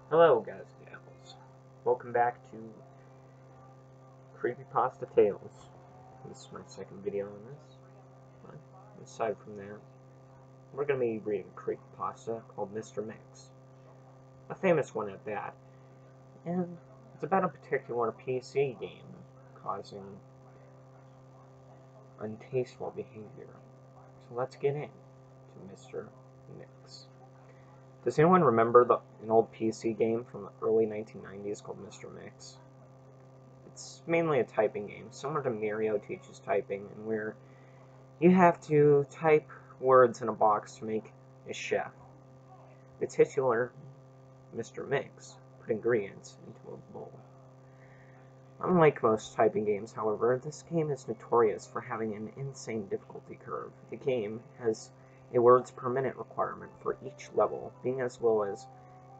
Hello, guys and gals. Welcome back to Creepypasta Tales. This is my second video on this. But aside from that, we're going to be reading a creepypasta called Mr. Mix. A famous one at that. And it's about a particular PC game causing untasteful behavior. So let's get into Mr. Mix. Does anyone remember an old PC game from the early 1990s called Mr. Mix? It's mainly a typing game, similar to Mario Teaches Typing, and where you have to type words in a box to make a chef. The titular Mr. Mix put ingredients into a bowl. Unlike most typing games, however, this game is notorious for having an insane difficulty curve. The game has a words per minute requirement for each level, being as low as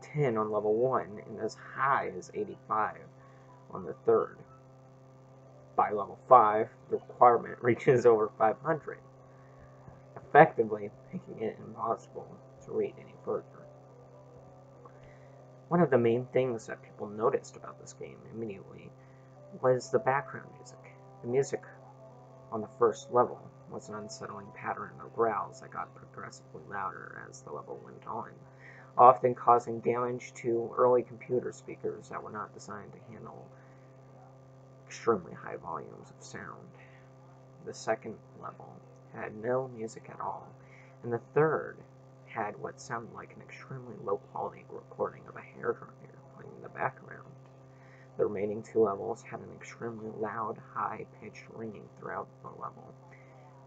10 on level 1 and as high as 85 on the third. By level 5, the requirement reaches over 500, effectively making it impossible to read any further. One of the main things that people noticed about this game immediately was the background music. The music on the first level was an unsettling pattern of growls that got progressively louder as the level went on, often causing damage to early computer speakers that were not designed to handle extremely high volumes of sound. The second level had no music at all, and the third had what sounded like an extremely low-quality recording of a hairdryer playing in the background. The remaining two levels had an extremely loud, high-pitched ringing throughout the level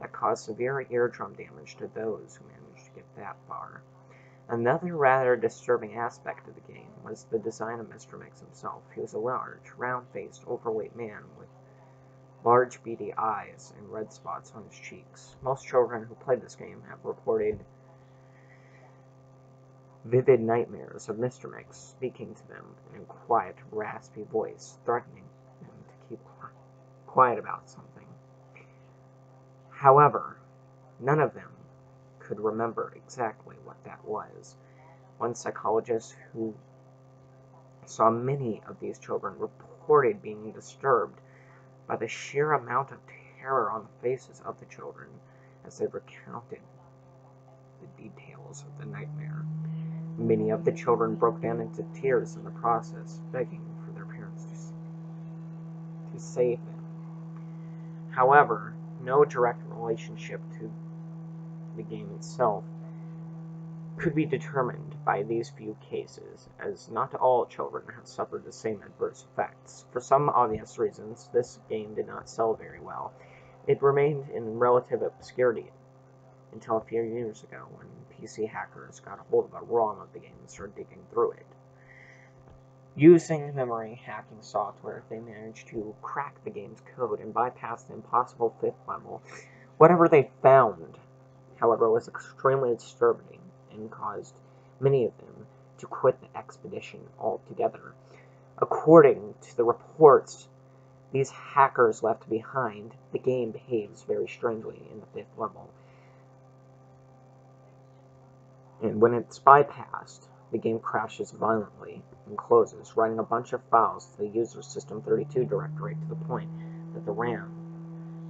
that caused severe eardrum damage to those who managed to get that far. Another rather disturbing aspect of the game was the design of Mr. Mix himself. He was a large, round-faced, overweight man with large beady eyes and red spots on his cheeks. Most children who played this game have reported vivid nightmares of Mr. Mix speaking to them in a quiet, raspy voice, threatening them to keep quiet about something. However, none of them could remember exactly what that was. One psychologist who saw many of these children reported being disturbed by the sheer amount of terror on the faces of the children as they recounted the details of the nightmare. Many of the children broke down into tears in the process, begging for their parents to save them. However, no direct relationship to the game itself could be determined by these few cases, as not all children have suffered the same adverse effects. For some obvious reasons, this game did not sell very well. It remained in relative obscurity until a few years ago when PC hackers got a hold of a ROM of the game and started digging through it. Using memory hacking software, they managed to crack the game's code and bypass the impossible fifth level. Whatever they found, however, was extremely disturbing and caused many of them to quit the expedition altogether. According to the reports these hackers left behind, the game behaves very strangely in the fifth level. And when it's bypassed, the game crashes violently and closes, writing a bunch of files to the user's System32 directory to the point that the RAM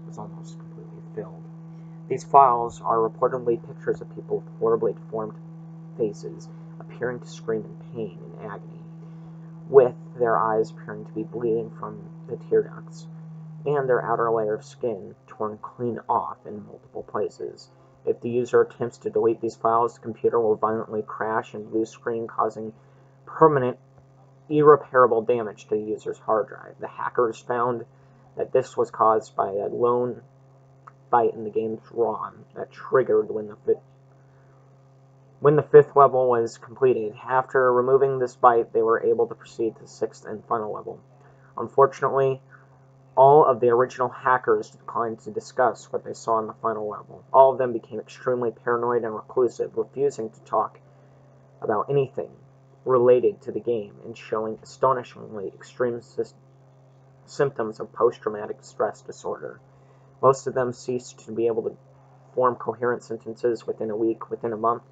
was almost completely filled. These files are reportedly pictures of people with horribly deformed faces appearing to scream in pain and agony, with their eyes appearing to be bleeding from the tear ducts, and their outer layer of skin torn clean off in multiple places. If the user attempts to delete these files, the computer will violently crash and blue screen, causing permanent, irreparable damage to the user's hard drive. The hackers found that this was caused by a lone byte in the game's ROM that triggered when the fifth level was completed. After removing this byte, they were able to proceed to the sixth and final level. Unfortunately, all of the original hackers declined to discuss what they saw in the final level. All of them became extremely paranoid and reclusive, refusing to talk about anything related to the game and showing astonishingly extreme symptoms of post-traumatic stress disorder. Most of them ceased to be able to form coherent sentences within a week, within a month,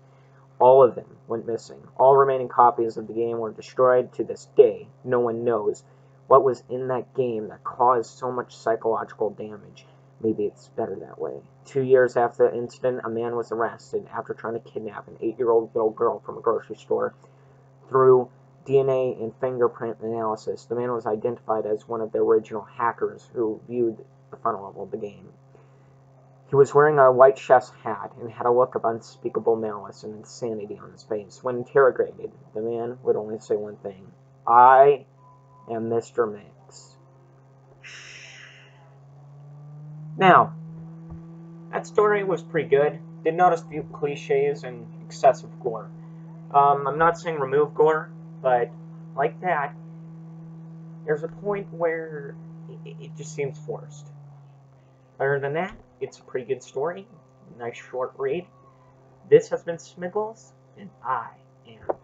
All of them went missing. All remaining copies of the game were destroyed. To this day, no one knows what was in that game that caused so much psychological damage. Maybe it's better that way. 2 years after the incident, a man was arrested after trying to kidnap an 8-year-old little girl from a grocery store. Through DNA and fingerprint analysis, the man was identified as one of the original hackers who viewed the final level of the game. He was wearing a white chef's hat and had a look of unspeakable malice and insanity on his face. When interrogated, the man would only say one thing: "I am Mr. Mix." Now, that story was pretty good. Did notice a few cliches and excessive gore. I'm not saying remove gore, but like that, there's a point where it just seems forced. Other than that, it's a pretty good story. Nice short read. This has been Smiggles, and I am